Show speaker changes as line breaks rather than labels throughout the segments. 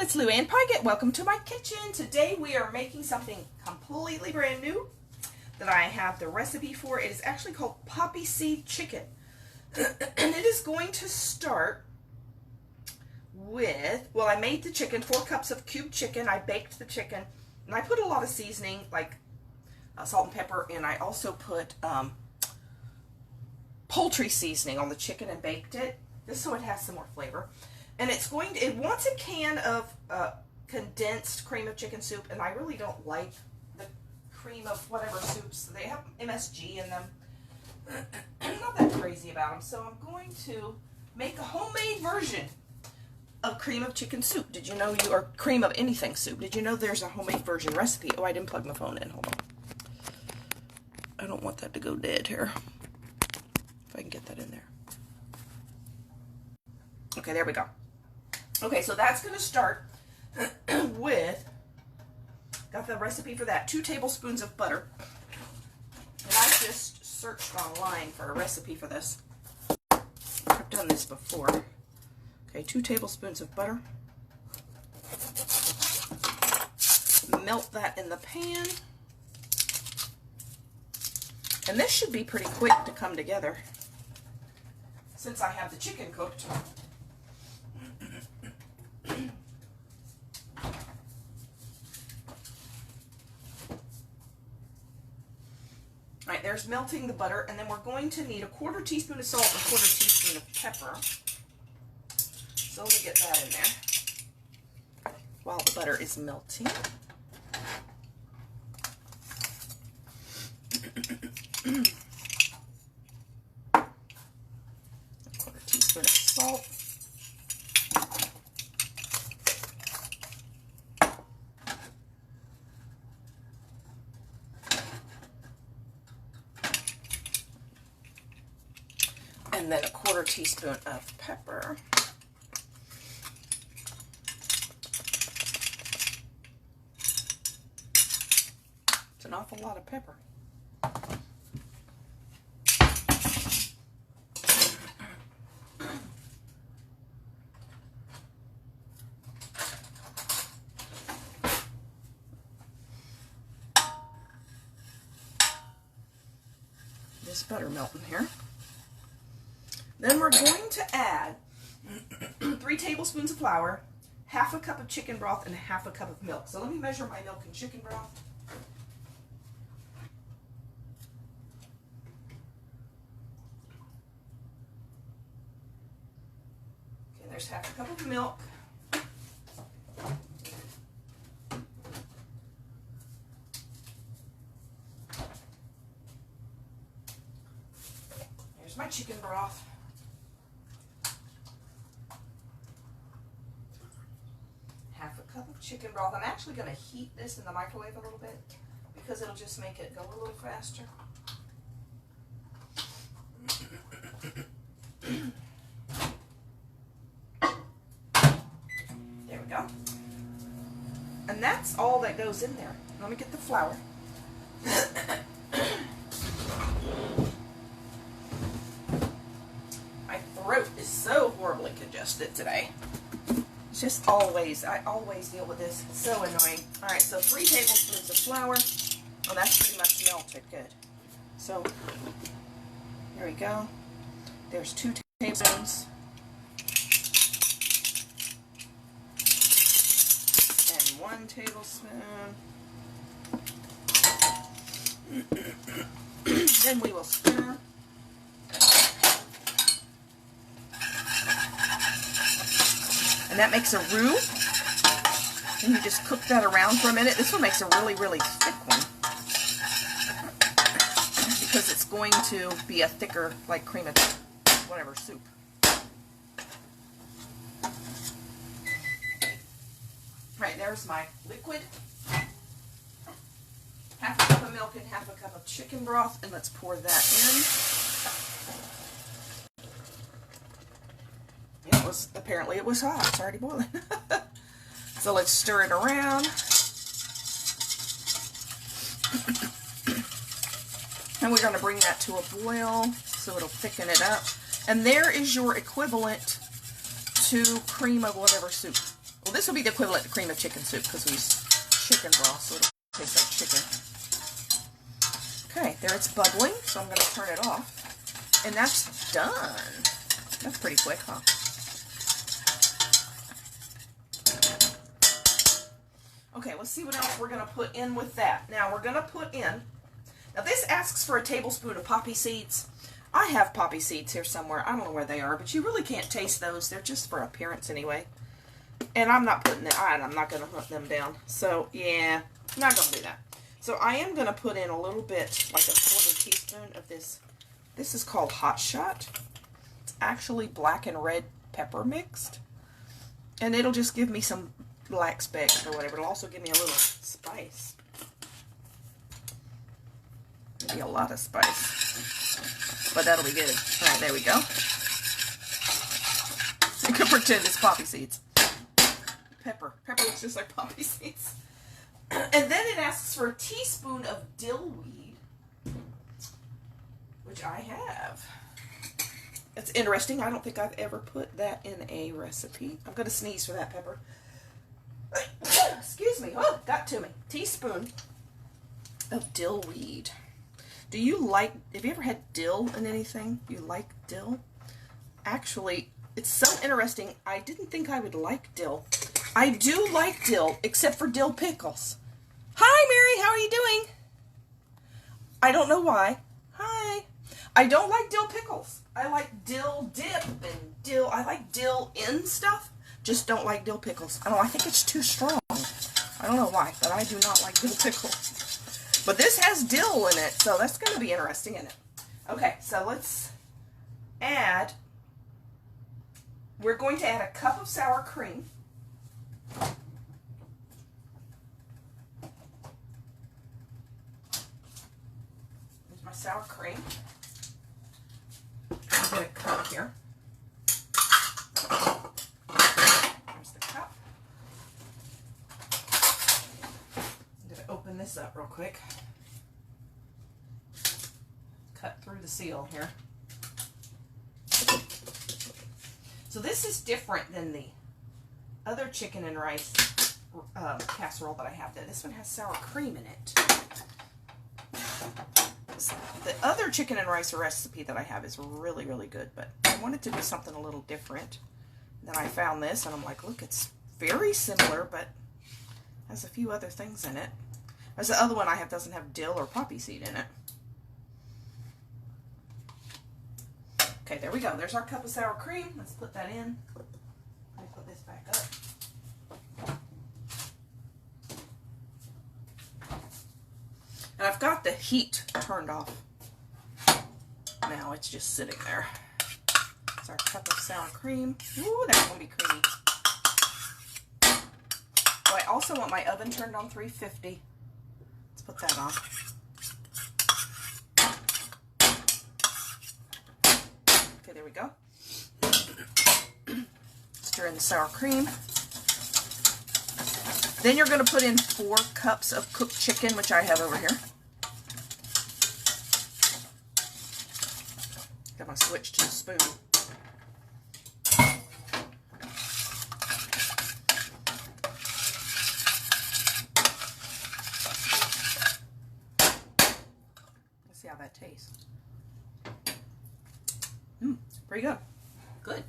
it's Luann Pygott. Welcome to my kitchen. Today we are making something completely brand new that I have the recipe for. It is actually called poppy seed chicken. And it is going to start with, well, I made the chicken, 4 cups of cubed chicken. I baked the chicken and I put a lot of seasoning like salt and pepper, and I also put poultry seasoning on the chicken and baked it just so it has some more flavor. And it wants a can of condensed cream of chicken soup, and I really don't like the cream of whatever soups. They have MSG in them. I'm not that crazy about them, so I'm going to make a homemade version of cream of chicken soup. Did you know or cream of anything soup? Did you know there's a homemade version recipe? Oh, I didn't plug my phone in. Hold on. I don't want that to go dead here. If I can get that in there. Okay, there we go. Okay, so that's going to start with, got the recipe for that, 2 tablespoons of butter. And I just searched online for a recipe for this. I've done this before. Okay, 2 tablespoons of butter. Melt that in the pan. And this should be pretty quick to come together since I have the chicken cooked. Alright, there's melting the butter, and then we're going to need a 1/4 teaspoon of salt and a 1/4 teaspoon of pepper. So let me get that in there while the butter is melting. A 1/4 teaspoon of salt. And then a 1/4 teaspoon of pepper. It's an awful lot of pepper. This butter melting here. Then we're going to add 3 tablespoons of flour, 1/2 cup of chicken broth, and 1/2 cup of milk. So let me measure my milk and chicken broth. Okay, there's 1/2 cup of milk. There's my chicken broth. 1/2 cup of chicken broth. I'm actually going to heat this in the microwave a little bit because it'll just make it go a little faster. There we go. And that's all that goes in there. Let me get the flour. My throat is so horribly congested today. Just always, I always deal with this. It's so annoying. Alright, so 3 tablespoons of flour. Oh, that's pretty much melted. Good. So, there we go. There's 2 tablespoons. And 1 tablespoon. Then we will stir. And that makes a roux, and you just cook that around for a minute. This one makes a really, really thick one because it's going to be a thicker, like cream of whatever soup. Right, there's my liquid. 1/2 cup of milk and 1/2 cup of chicken broth, and let's pour that in. Apparently it was hot. It's already boiling. So let's stir it around. And we're going to bring that to a boil so it'll thicken it up. And there is your equivalent to cream of whatever soup Well, this will be the equivalent to cream of chicken soup because we use chicken broth, so it'll taste like chicken. Okay, there it's bubbling, so I'm going to turn it off. And that's done. That's pretty quick, huh? Okay, let's see what else we're going to put in with that. Now, we're going to put in, now this asks for a tablespoon of poppy seeds. I have poppy seeds here somewhere. I don't know where they are, but you really can't taste those. They're just for appearance anyway. And I'm not putting it, I'm not going to hunt them down. So, yeah, I'm not going to do that. So I am going to put in a little bit, like a 1/4 teaspoon of this. This is called Hot Shot. It's actually black and red pepper mixed. And it'll just give me some black specks or whatever. It'll also give me a little spice. Maybe a lot of spice. But that'll be good. Alright, there we go. You can pretend it's poppy seeds. Pepper. Pepper looks just like poppy seeds. And then it asks for a teaspoon of dill weed, which I have. It's interesting. I don't think I've ever put that in a recipe. I'm going to sneeze for that, Pepper. Excuse me. Oh, got to me. Teaspoon of dill weed. Do you like, have you ever had dill in anything? Do you like dill? Actually, it's so interesting. I didn't think I would like dill. I do like dill, except for dill pickles. Hi, Mary. How are you doing? I don't know why. Hi. I don't like dill pickles. I like dill dip and dill. I like dill in stuff. Just don't like dill pickles. I don't know. I think it's too strong. I don't know why, but I do not like dill pickles. But this has dill in it, so that's going to be interesting, isn't it? Okay, so let's add. We're going to add a cup of sour cream. Here's my sour cream. I'll get a cup here. There's the cup. I'm going to open this up real quick. Cut through the seal here. So this is different than the other chicken and rice casserole that I have. This one has sour cream in it. The other chicken and rice recipe that I have is really, really good, but I wanted to do something a little different. Then I found this, and I'm like, look, it's very similar, but has a few other things in it. Whereas the other one I have doesn't have dill or poppy seed in it. Okay, there we go. There's our cup of sour cream. Let's put that in. Let me put this back up. And I've got the heat turned off. Now it's just sitting there. It's our cup of sour cream. Ooh, that's going to be creamy. Oh, I also want my oven turned on 350. Let's put that on. Okay, there we go. Stir in the sour cream. Then you're going to put in 4 cups of cooked chicken, which I have over here. I'm going to switch to the spoon. Let's see how that tastes. Pretty good. Good.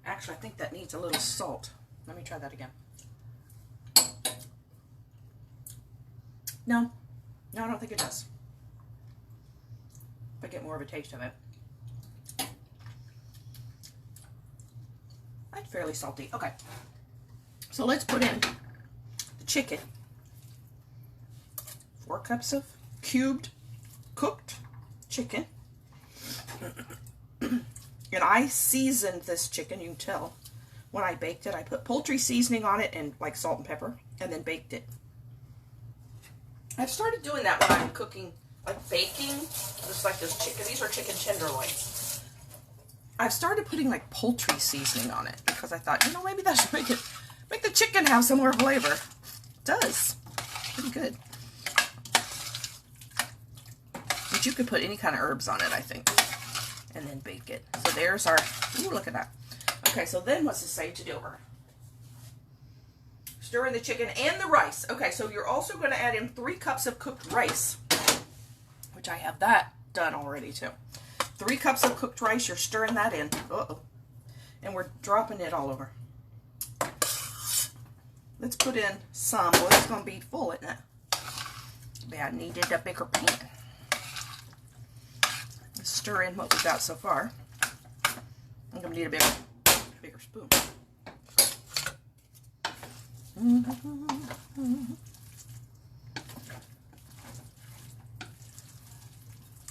Actually, I think that needs a little salt. Let me try that again. No, I don't think it does. If I get more of a taste of it. That's fairly salty. Okay. So let's put in the chicken. 4 cups of cubed, cooked chicken. And I seasoned this chicken, you can tell. When I baked it, I put poultry seasoning on it and like salt and pepper, and then baked it. I've started doing that when I'm cooking, like baking, just like this chicken. These are chicken tenderloins. I've started putting like poultry seasoning on it because I thought, you know, maybe that should make the chicken have some more flavor. It does. Pretty good. But you could put any kind of herbs on it, I think. and then bake it. So there's our, ooh, look at that. Okay, so then what's it say to do? Stir in the chicken and the rice. Okay, so you're also going to add in 3 cups of cooked rice, which I have that done already too. 3 cups of cooked rice, you're stirring that in. Uh-oh. And we're dropping it all over. Let's put in some. Well, it's going to be full, isn't it? Yeah, I needed a bigger pan. Let's stir in what we've got so far. I'm going to need a bigger spoon.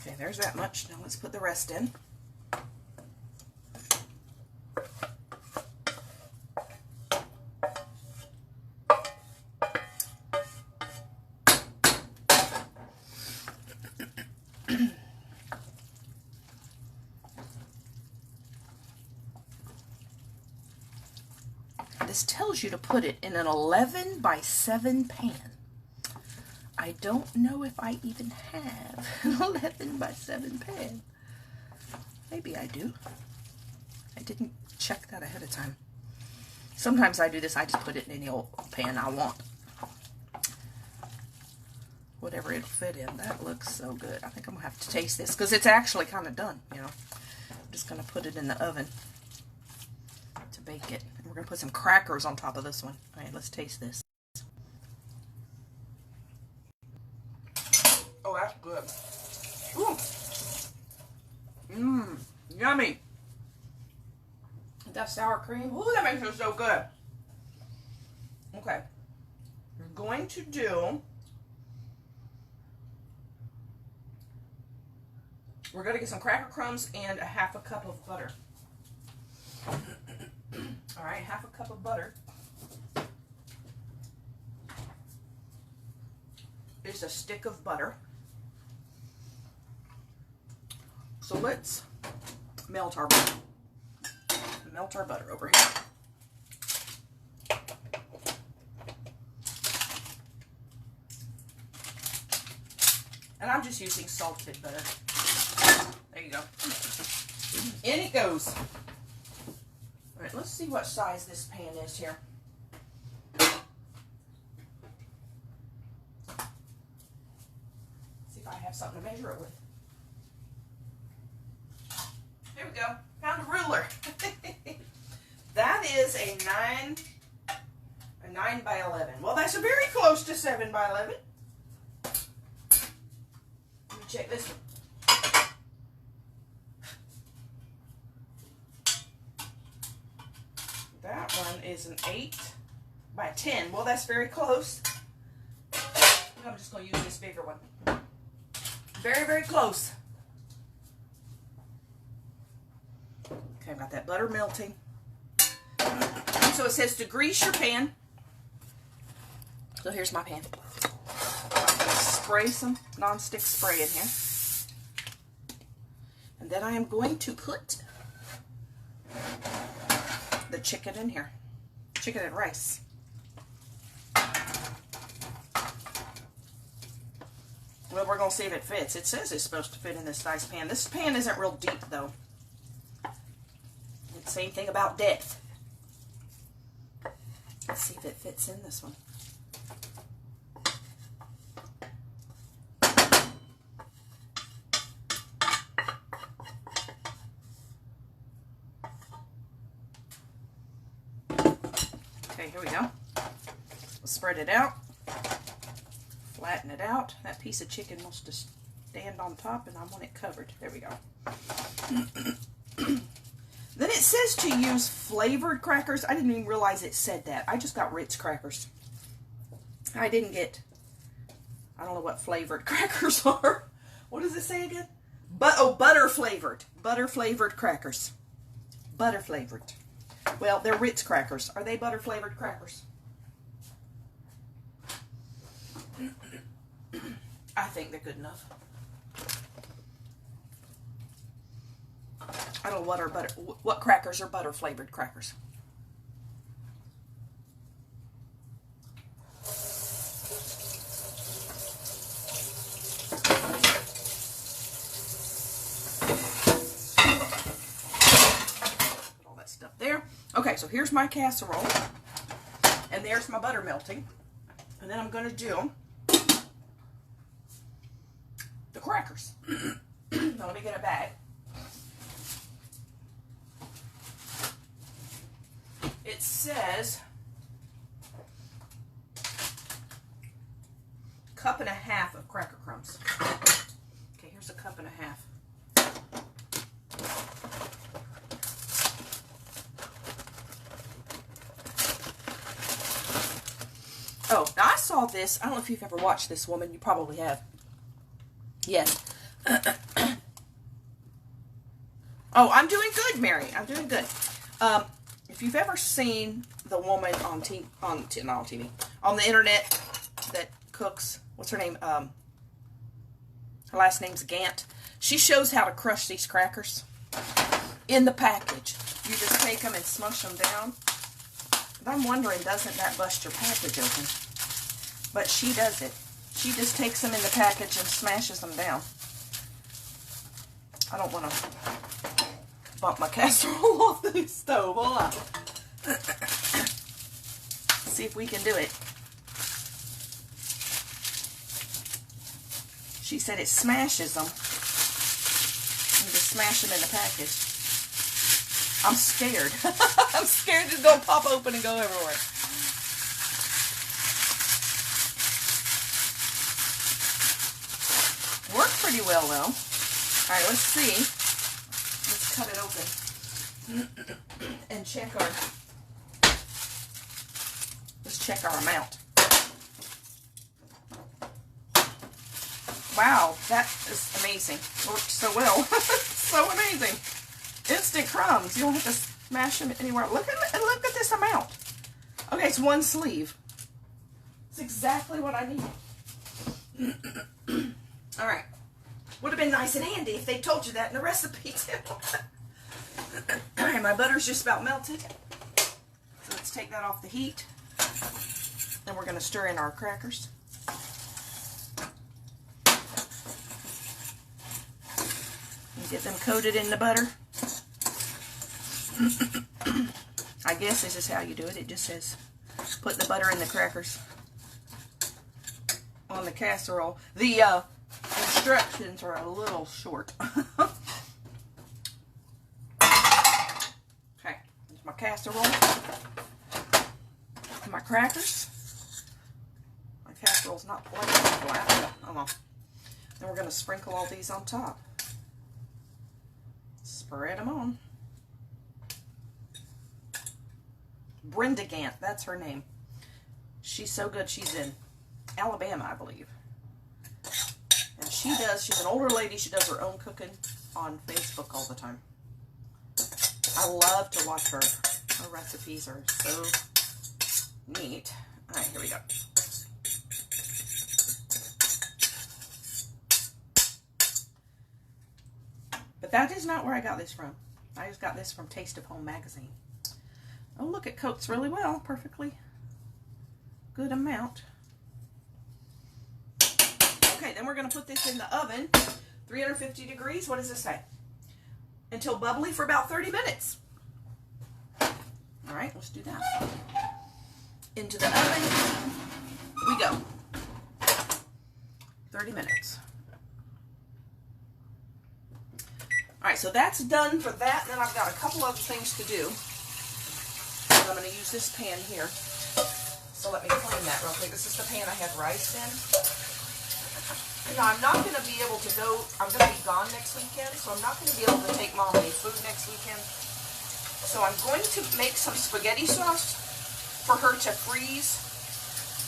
Okay, there's that much. Now let's put the rest in. This tells you to put it in an 11 by 7 pan. I don't know if I even have an 11 by 7 pan. Maybe I do. I didn't check that ahead of time. Sometimes I do this, I just put it in any old pan I want. Whatever it'll fit in. That looks so good. I think I'm going to have to taste this because it's actually kind of done, you know. I'm just going to put it in the oven to bake it. And we're going to put some crackers on top of this one. All right, let's taste this. Oh, that's good. Ooh. Mmm, yummy. That sour cream. Ooh, that makes it so good. Okay. We're going to do... We're going to get some cracker crumbs and a 1/2 cup of butter. All right, 1/2 cup of butter is a stick of butter. So let's melt our butter. Melt our butter over here. And I'm just using salted butter. There you go. In it goes. All right, let's see what size this pan is here. See if I have something to measure it with. There we go. Found a ruler. That is a 9 by 11. Well, that's very close to 7 by 11. Let me check this one. That one is an 8 by 10. Well, that's very close. I'm just going to use this bigger one. Very, very close. Okay, I've got that butter melting. So it says to grease your pan. So here's my pan. I'm going to spray some nonstick spray in here. And then I am going to put the chicken in here. Chicken and rice. Well, we're going to see if it fits. It says it's supposed to fit in this nice pan. This pan isn't real deep, though. Same thing about depth. Let's see if it fits in this one. Okay, here we go. We'll spread it out. Flatten it out. That piece of chicken wants to stand on top, and I want it covered. There we go. Then it says to use flavored crackers. I didn't even realize it said that. I just got Ritz crackers. I didn't get, I don't know what flavored crackers are. What does it say again? Butter flavored. Butter flavored crackers. Butter flavored. Well, they're Ritz crackers. Are they butter flavored crackers? I think they're good enough. I don't know what crackers are butter flavored crackers. Okay, so here's my casserole. And there's my butter melting. And then I'm going to do the crackers. Now let me get a bag. It says 1.5 cups of cracker crumbs. Okay, here's 1.5 cups. Oh, now I saw this. I don't know if you've ever watched this woman. You probably have. Yes. Oh, I'm doing good, Mary. I'm doing good. If you've ever seen the woman on the internet that cooks, what's her name? Her last name's Gant. She shows how to crush these crackers in the package. You just take them and smush them down. But I'm wondering, doesn't that bust your package open? But she does it. She just takes them in the package and smashes them down. I don't want to bump my casserole off the stove. Hold on. See if we can do it. She said it smashes them. You just smash them in the package. I'm scared. I'm scared it's going to pop open and go everywhere. Worked pretty well though. Alright, let's see. Let's cut it open and check our, let's check our amount. Wow, that is amazing. Worked so well. So amazing. Instant crumbs. You don't have to smash them anywhere. Look at this amount. Okay, it's 1 sleeve. It's exactly what I need. All right. Would have been nice and handy if they told you that in the recipe too. All right, my butter's just about melted. So let's take that off the heat. Then we're going to stir in our crackers. And get them coated in the butter. I guess this is how you do it. It just says put the butter in the crackers on the casserole. The instructions are a little short. Okay, there's my casserole. My crackers. My casserole's not quite flat. Oh well. Then we're going to sprinkle all these on top. Spread them on. Brenda Gant, that's her name. She's so good. She's in Alabama, I believe. And she's an older lady. She does her own cooking on Facebook all the time. I love to watch her. Her recipes are so neat. All right, here we go. But that is not where I got this from. I just got this from Taste of Home magazine. Oh, look, it coats really well. Perfectly good amount. Okay, then we're going to put this in the oven. 350 degrees. What does this say? Until bubbly for about 30 minutes. All right, let's do that. Into the oven we go. 30 minutes. All right, so that's done for that. Then I've got a couple other things to do. I'm going to use this pan here. So let me clean that real quick. This is the pan I had rice in. Now, I'm not going to be able to go, I'm going to be gone next weekend, so I'm not going to be able to take Mom any food next weekend. So I'm going to make some spaghetti sauce for her to freeze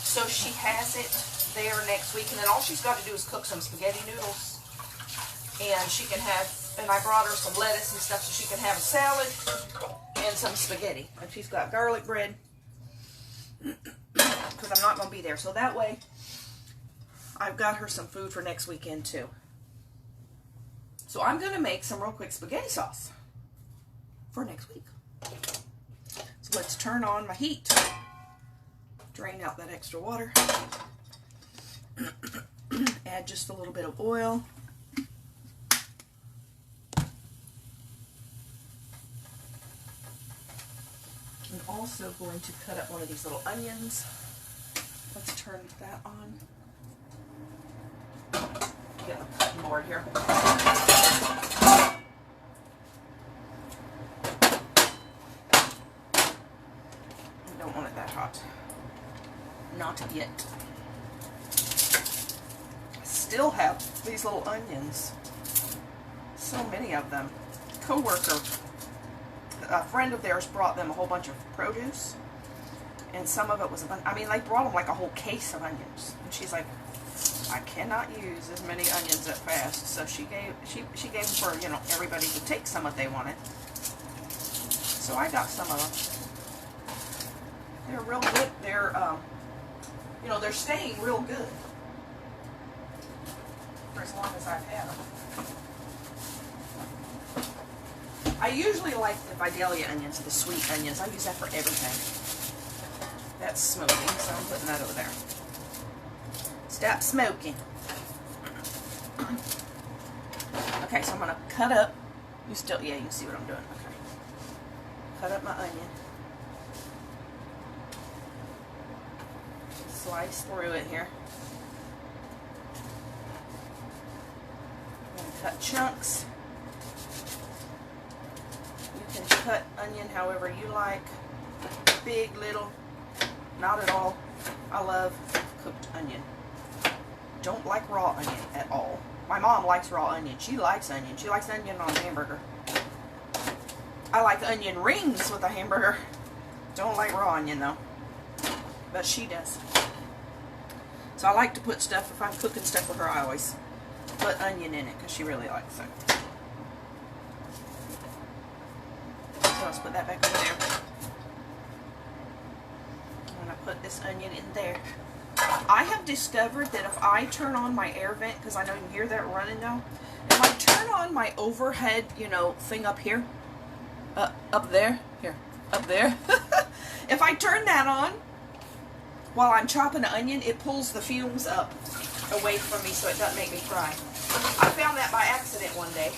so she has it there next week. And then all she's got to do is cook some spaghetti noodles. And she can have, and I brought her some lettuce and stuff so she can have a salad and some spaghetti. And she's got garlic bread because I'm not going to be there. So that way, I've got her some food for next weekend too. So I'm going to make some real quick spaghetti sauce for next week. So let's turn on my heat. Drain out that extra water. Add just a little bit of oil. also going to cut up one of these little onions. Let's turn that on. Get the cutting board here. Don't want it that hot. Not yet. Still have these little onions. So many of them. Coworker, a friend of theirs brought them a whole bunch of produce, and some of it was, I mean, they brought them like a whole case of onions. And she's like, I cannot use as many onions that fast. So she gave them for, you know, everybody to take some if they wanted. So I got some of them. They're real good. They're, you know, they're staying real good for as long as I've had them. I usually like the Vidalia onions, the sweet onions. I use that for everything. That's smoking, so I'm putting that over there. Stop smoking. Okay, so I'm going to cut up. You still, yeah, you can see what I'm doing. Okay. Cut up my onion. Slice through it here. I'm going to cut chunks. You can cut onion however you like. Big, little, not at all. I love cooked onion. Don't like raw onion at all. My mom likes raw onion. She likes onion. She likes onion on a hamburger. I like onion rings with a hamburger. Don't like raw onion though. But she does. So I like to put stuff, if I'm cooking stuff with her, I always put onion in it because she really likes it. So let's put that back over there. I'm going to put this onion in there. I have discovered that if I turn on my air vent, because I know you can hear that running now, if I turn on my overhead, you know, thing up here, up there, up there, if I turn that on while I'm chopping the onion, it pulls the fumes up away from me so it doesn't make me cry. I found that by accident one day,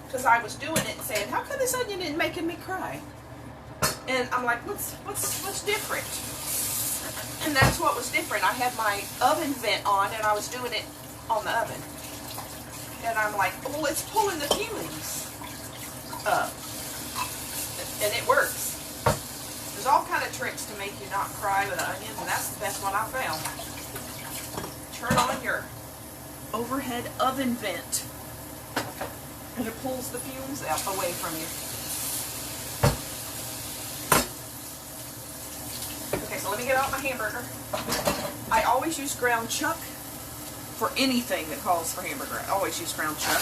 because I was doing it and saying, how come this onion isn't making me cry? And I'm like, what's different? And that's what was different. I had my oven vent on and I was doing it on the oven. And I'm like, well, it's pulling the fumes up. And it works. There's all kind of tricks to make you not cry with onions, and that's the best one I found. Turn on your overhead oven vent, and it pulls the fumes out away from you. Okay, so let me get out my hamburger. I always use ground chuck for anything that calls for hamburger. I always use ground chuck.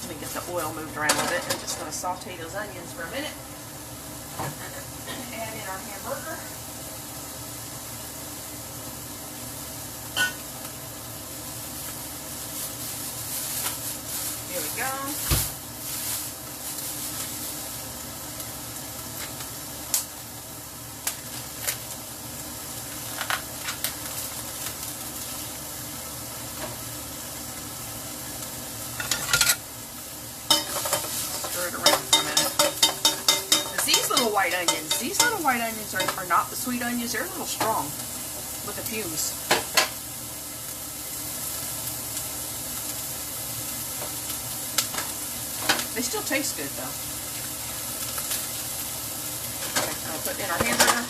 Let me get the oil moved around with it. I'm just going to saute those onions for a minute. Add in our hamburger. Here we go. White onions. These little white onions are not the sweet onions. They're a little strong with the fumes. They still taste good though. Okay, I'll put in our hamburger.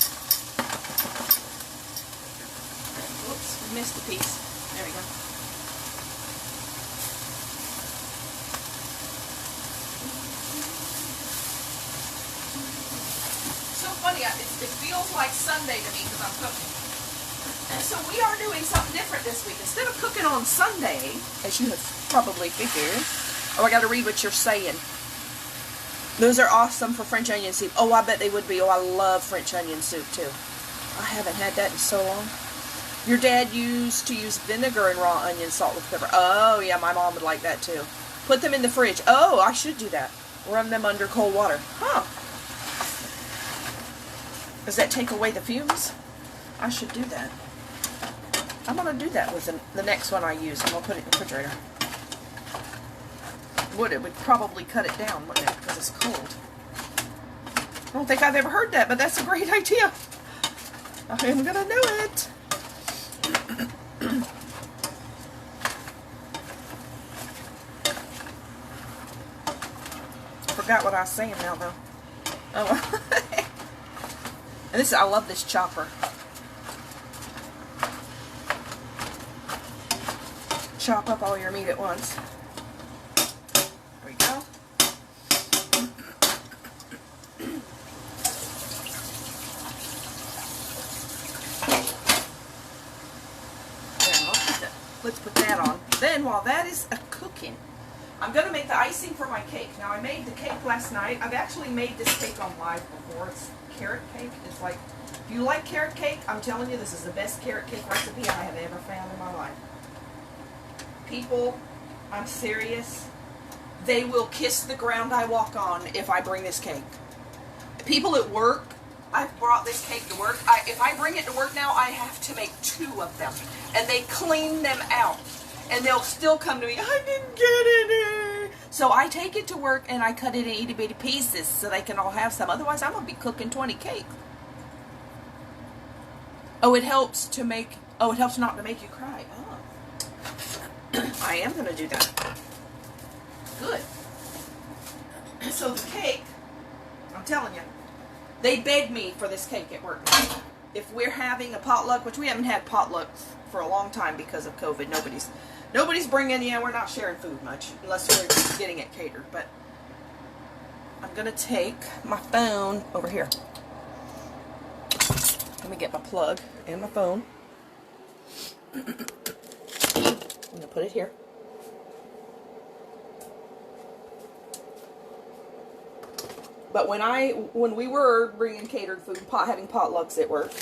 Oops, missed a piece. There we go. Funny, it feels like Sunday to me because I'm cooking. And so we are doing something different this week. Instead of cooking on Sunday, as you have probably figured, oh, I got to read what you're saying. Those are awesome for French onion soup. Oh, I bet they would be. Oh, I love French onion soup too. I haven't had that in so long. Your dad used to use vinegar and raw onion, salt with pepper. Oh, yeah, my mom would like that too. Put them in the fridge. Oh, I should do that. Run them under cold water. Huh. Does that take away the fumes? I should do that. I'm going to do that with the next one I use. I'm going to put it in the refrigerator. It would probably cut it down, wouldn't it? Because it's cold. I don't think I've ever heard that, but that's a great idea. I am gonna do it. Forgot what I was saying now, though. Oh, and I love this chopper. Chop up all your meat at once. There we go. Let's put that on. Then while that is cooking, I'm going to make the icing for my cake. Now I made the cake last night. I've actually made this cake on live before. It's carrot cake. It's like, if you like carrot cake, I'm telling you this is the best carrot cake recipe I have ever found in my life. People, I'm serious, they will kiss the ground I walk on if I bring this cake. People at work, I've brought this cake to work. If I bring it to work now, I have to make 2 of them. And they clean them out. And they'll still come to me, I didn't get it. So I take it to work and I cut it in itty bitty pieces so they can all have some. Otherwise, I'm going to be cooking 20 cakes. Oh, it helps not to make you cry. Oh. I am going to do that. Good. So the cake, I'm telling you, they beg me for this cake at work. If we're having a potluck, which we haven't had potlucks for a long time because of COVID, nobody's bringing, we're not sharing food much unless we're getting it catered. But I'm going to take my phone over here. Let me get my plug and my phone. I'm going to put it here. But when we were bringing catered food, having potlucks at work,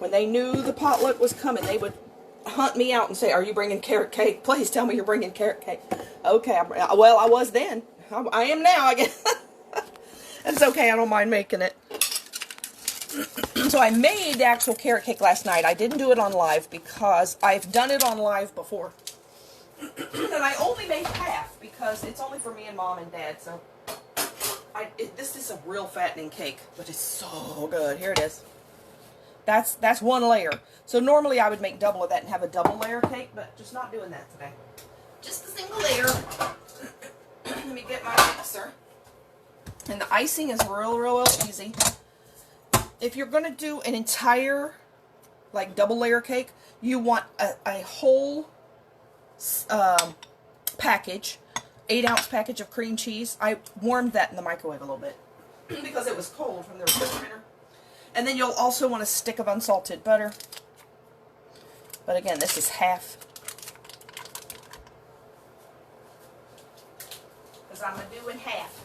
when they knew the potluck was coming, they would hunt me out and say, "Are you bringing carrot cake? Please tell me you're bringing carrot cake." Okay, well, I was then. I am now, I guess. It's okay, I don't mind making it. So I made the actual carrot cake last night. I didn't do it on live because I've done it on live before. And I only made half because it's only for me and Mom and Dad, so... this is a real fattening cake, but it's so good. Here it is. That's 1 layer. So normally I would make double of that and have a double layer cake, but just not doing that today. Just a single layer. Let me get my mixer. And the icing is real easy. If you're going to do an entire, like, double layer cake, you want a whole package. 8-ounce package of cream cheese. I warmed that in the microwave a little bit because it was cold from the refrigerator. And then you'll also want a stick of unsalted butter. But again, this is half. Because I'm doing half.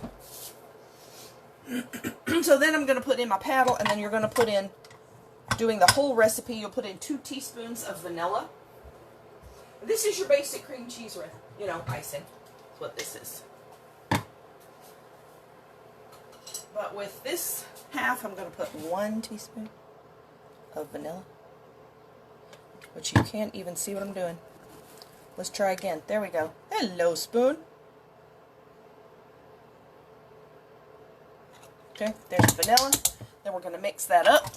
So then I'm going to put in my paddle, and then you're going to put in, doing the whole recipe, you'll put in 2 teaspoons of vanilla. This is your basic cream cheese, icing. What this is. But with this half, I'm going to put 1 teaspoon of vanilla, which you can't even see what I'm doing. Let's try again. There we go. Hello, spoon. Okay, there's the vanilla. Then we're going to mix that up.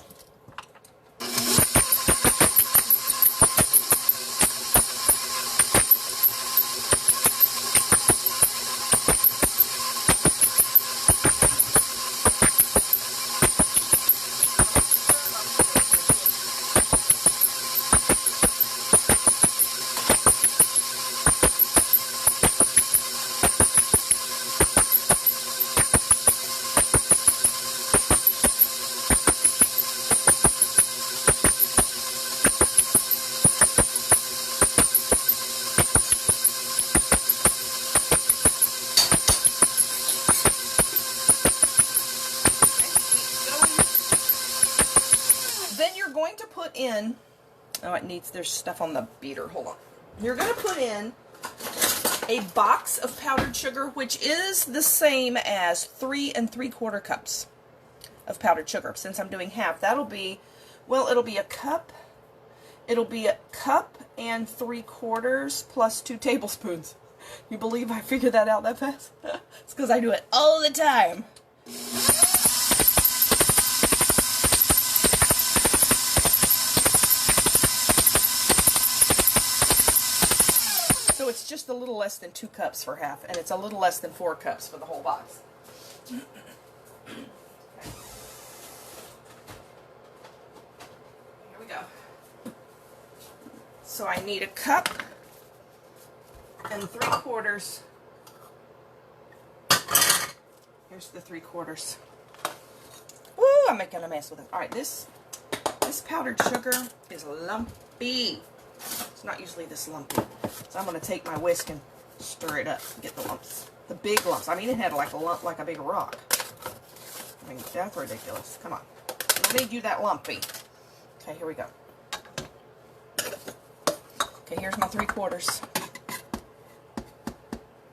Going to put in, there's stuff on the beater, hold on. You're going to put in a box of powdered sugar, which is the same as 3 3/4 cups of powdered sugar. Since I'm doing half, that'll be, it'll be a cup and 3/4 plus 2 tablespoons. You believe I figured that out that fast? It's because I do it all the time. So it's just a little less than 2 cups for half, and it's a little less than 4 cups for the whole box. Okay. Here we go. So I need a cup and 3/4. Here's the 3/4. Woo, I'm making a mess with it. All right, this powdered sugar is lumpy. It's not usually this lumpy. So I'm going to take my whisk and stir it up and get the lumps. The big lumps. I mean, it had like a lump, like a big rock. I mean, that's ridiculous. Come on. What made you that lumpy? Okay, here we go. Okay, here's my 3/4.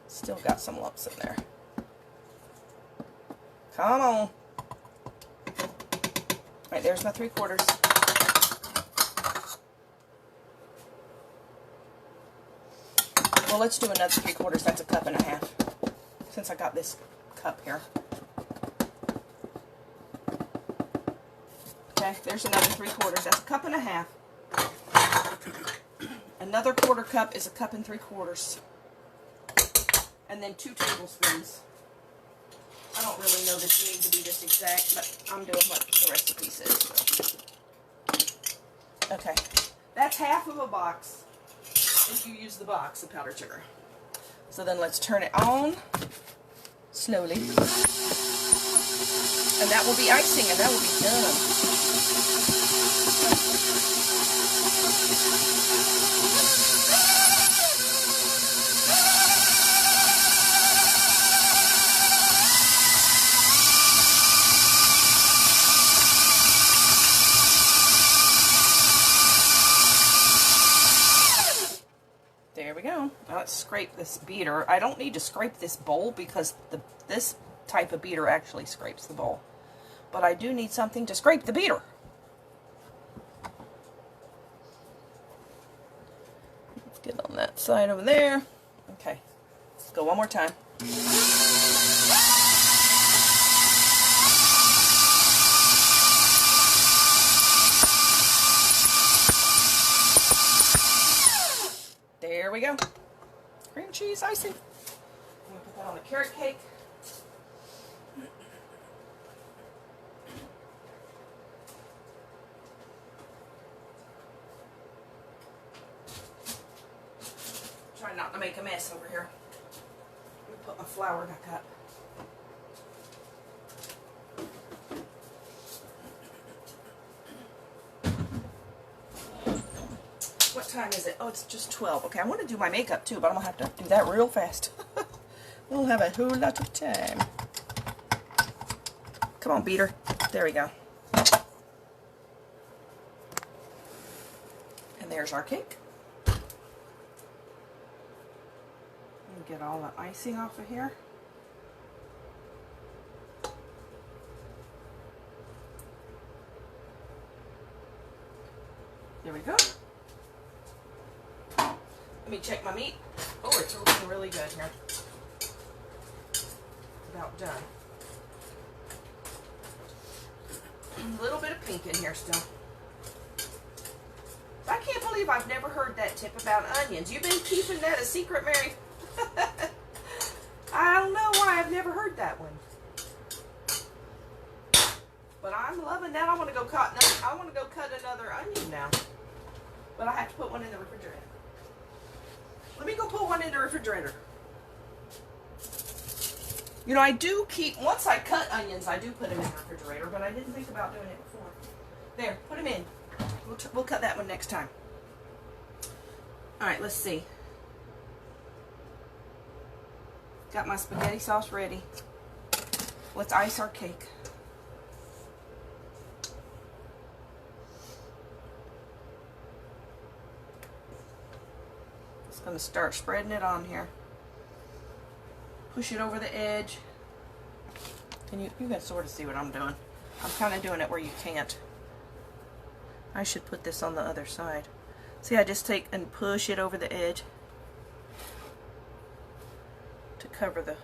Still got some lumps in there. Come on. Alright, there's my 3/4. Well, let's do another 3/4. That's a cup and a half. Since I got this cup here. Okay, there's another 3/4. That's a cup and a half. Another 1/4 cup is a cup and 3/4. And then 2 tablespoons. I don't really know this need to be this exact, but I'm doing what the recipe says. So. Okay, that's half of a box if you use the box of powdered sugar. So then let's turn it on slowly. And that will be icing, and that will be done. There we go. Now let's scrape this beater. I don't need to scrape this bowl because this type of beater actually scrapes the bowl. But I do need something to scrape the beater. Let's get on that side over there. Okay. Let's go one more time. There we go. Cream cheese icing. I'm going to put that on the carrot cake. Try not to make a mess over here. Let me put my flour back up. What time is it? Oh, it's just 12. Okay, I want to do my makeup too, but I'm going to have to do that real fast. We'll have a whole lot of time. Come on, beater. There we go. And there's our cake. And get all the icing off of here. There we go. Let me check my meat. Oh, it's looking really good here. About done. A little bit of pink in here still. I can't believe I've never heard that tip about onions. You've been keeping that a secret, Mary. I don't know why I've never heard that one. But I'm loving that. I want to go cut another onion now. But I have to put one in the refrigerator. Let me go put one in the refrigerator. You know, I do keep, once I cut onions, I do put them in the refrigerator, but I didn't think about doing it before. There, put them in. We'll cut that one next time. Alright, let's see. Got my spaghetti sauce ready. Let's ice our cake. Just going to start spreading it on here. Push it over the edge. And you can sort of see what I'm doing. I'm kind of doing it where you can't. I should put this on the other side. See, I just take and push it over the edge to cover the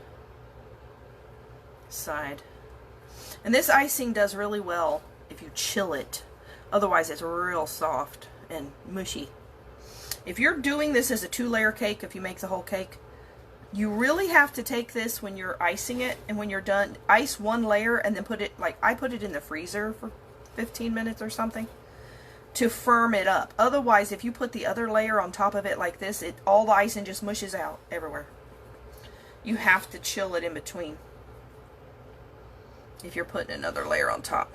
side. And this icing does really well if you chill it. Otherwise, it's real soft and mushy. If you're doing this as a 2-layer cake, if you make the whole cake, you really have to take this when you're icing it, and when you're done, ice 1 layer and then put it, like I put it in the freezer for 15 minutes or something to firm it up. Otherwise, if you put the other layer on top of it like this, all the icing just mushes out everywhere. You have to chill it in between if you're putting another layer on top,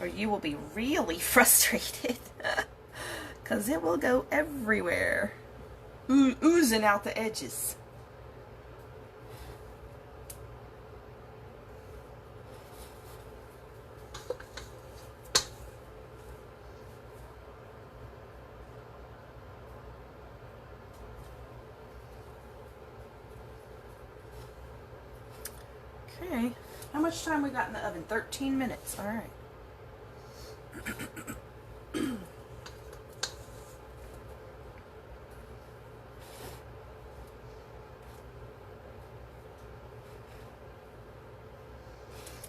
or you will be really frustrated because it will go everywhere, oozing out the edges. Okay, how much time we got in the oven? 13 minutes. All right.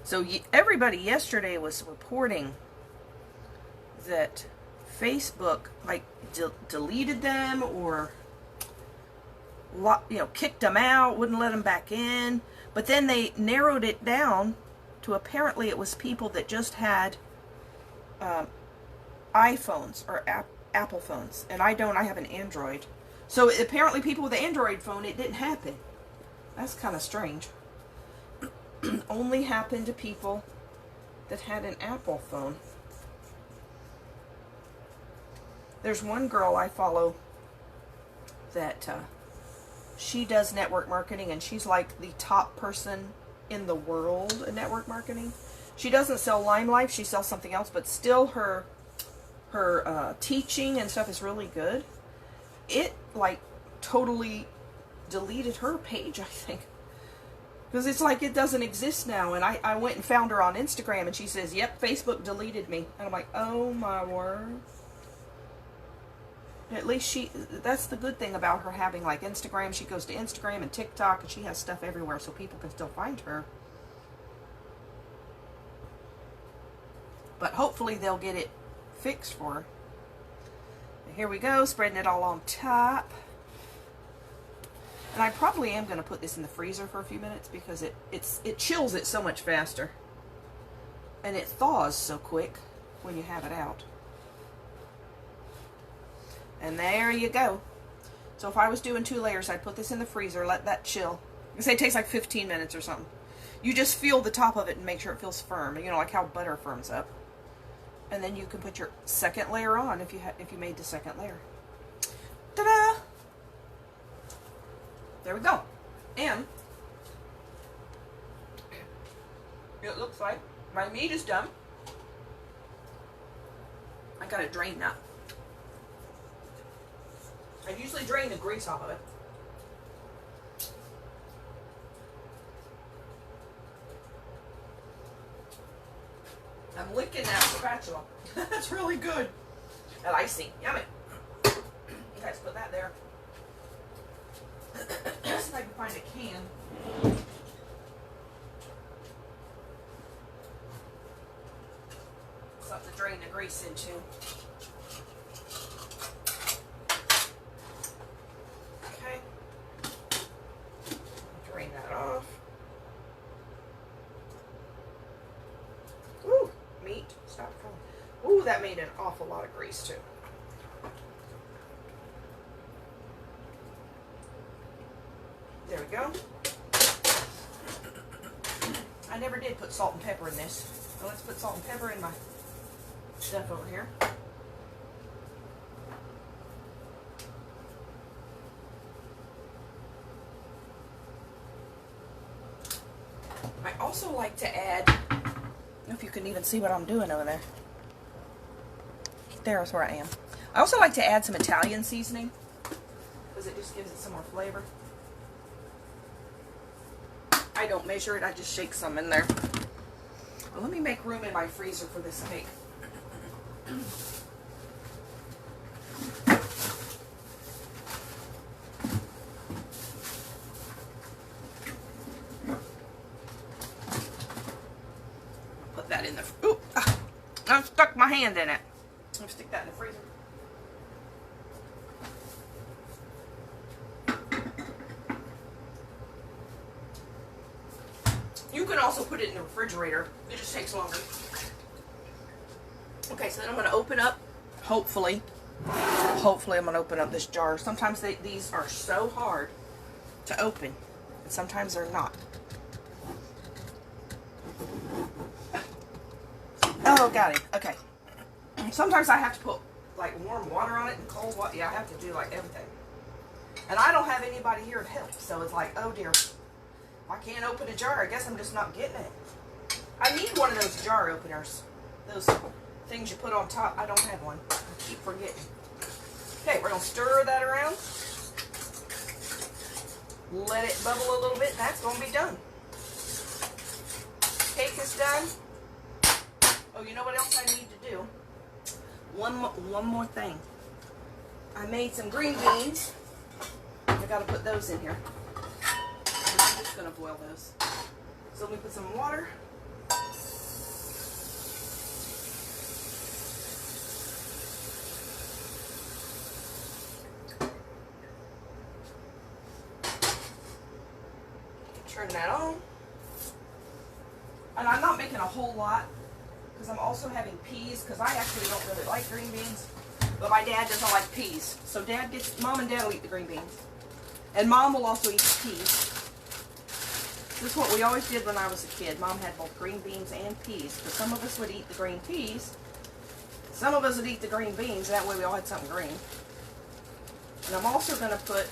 So everybody yesterday was reporting that Facebook like deleted them, or kicked them out, wouldn't let them back in. But then they narrowed it down to apparently it was people that just had iPhones or Apple phones. And I don't. I have an Android. So apparently people with an Android phone, it didn't happen. That's kind of strange. Only happened to people that had an Apple phone. There's one girl I follow that she does network marketing, and she's like the top person in the world in network marketing. She doesn't sell Lime Life, she sells something else, but still her teaching and stuff is really good. It like totally deleted her page, I think, because it's like it doesn't exist now. And I went and found her on Instagram, and she says, yep, Facebook deleted me. And I'm like, oh my word. At least that's the good thing about her having like Instagram. She goes to Instagram and TikTok, and she has stuff everywhere, so people can still find her. But hopefully they'll get it fixed for her. And here we go, spreading it all on top. And I probably am going to put this in the freezer for a few minutes because it chills it so much faster. And it thaws so quick when you have it out. And there you go. So if I was doing 2 layers, I'd put this in the freezer, let that chill. I say it takes like 15 minutes or something. You just feel the top of it and make sure it feels firm. You know, like how butter firms up. And then you can put your second layer on if you made the second layer. Ta-da! There we go. And it looks like my meat is done. I gotta drain that. I usually drain the grease off of it. I'm licking that spatula. That's really good. That icing. Yummy. You guys put that there. See if I can find a can. Something to drain the grease into. Okay. Drain that off. Ooh, meat. Stop falling. Ooh, that made an awful lot of grease too. There we go. I never did put salt and pepper in this. So let's put salt and pepper in my stuff over here. I also like to add, I don't know if you can even see what I'm doing over there. There's where I am. I also like to add some Italian seasoning because it just gives it some more flavor. I don't measure it, I just shake some in there. Well, let me make room in my freezer for this cake. sand in it. I'm going to stick that in the freezer. You can also put it in the refrigerator. It just takes longer. Okay, so then I'm going to open up, hopefully I'm going to open up this jar. Sometimes these are so hard to open, and sometimes they're not. Oh, got it. Okay. Sometimes I have to put like warm water on it and cold water. Yeah, I have to do like everything. And I don't have anybody here to help, so it's like, oh dear. If I can't open a jar, I guess I'm just not getting it. I need one of those jar openers. Those things you put on top. I don't have one. I keep forgetting. Okay, we're going to stir that around. Let it bubble a little bit, and that's going to be done. Cake is done. Oh, you know what else I need to do? One more thing. I made some green beans. I got to put those in here. I'm just going to boil those. So let me put some water. Turn that on. And I'm not making a whole lot because I'm also having peas, because I actually don't really like green beans, but my dad doesn't like peas. So Mom and Dad will eat the green beans. And Mom will also eat the peas. This is what we always did when I was a kid. Mom had both green beans and peas, because some of us would eat the green peas. Some of us would eat the green beans. That way we all had something green. And I'm also going to put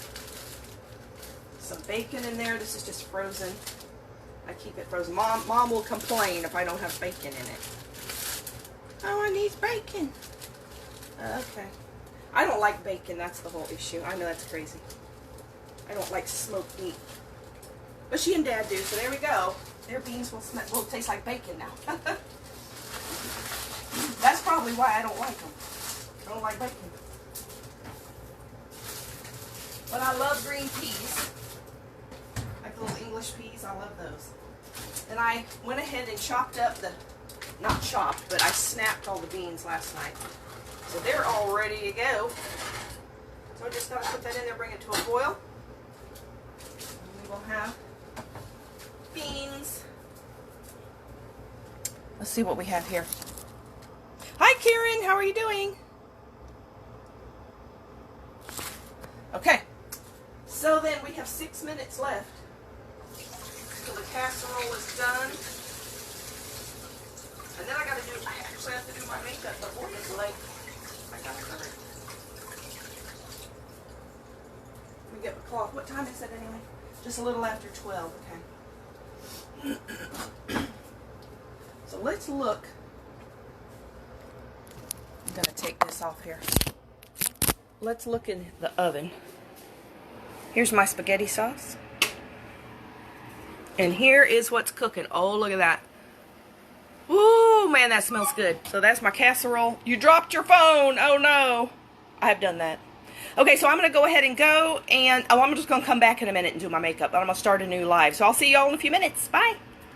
some bacon in there. This is just frozen. I keep it frozen. Mom will complain if I don't have bacon in it. Oh, I need bacon. Okay. I don't like bacon. That's the whole issue. I know that's crazy. I don't like smoked meat. But she and Dad do, so there we go. Their beans will taste like bacon now. That's probably why I don't like them. I don't like bacon. But I love green peas. Like the little English peas, I love those. And I went ahead and chopped up not chopped, but I snapped all the beans last night. So they're all ready to go. So I just gotta put that in there, bring it to a boil. And we will have beans. Let's see what we have here. Hi Karen, how are you doing? Okay, so then we have 6 minutes left till the casserole is done. And then I actually have to do my makeup before it's late. I got it covered. Let me get my cloth. What time is it anyway? Just a little after 12, okay. So let's look. I'm going to take this off here. Let's look in the oven. Here's my spaghetti sauce. And here is what's cooking. Oh, look at that. Ooh, man, that smells good. So that's my casserole. You dropped your phone. Oh, no. I have done that. Okay, so I'm going to go ahead and go. And I'm just going to come back in a minute and do my makeup. I'm going to start a new live. So I'll see y'all in a few minutes. Bye.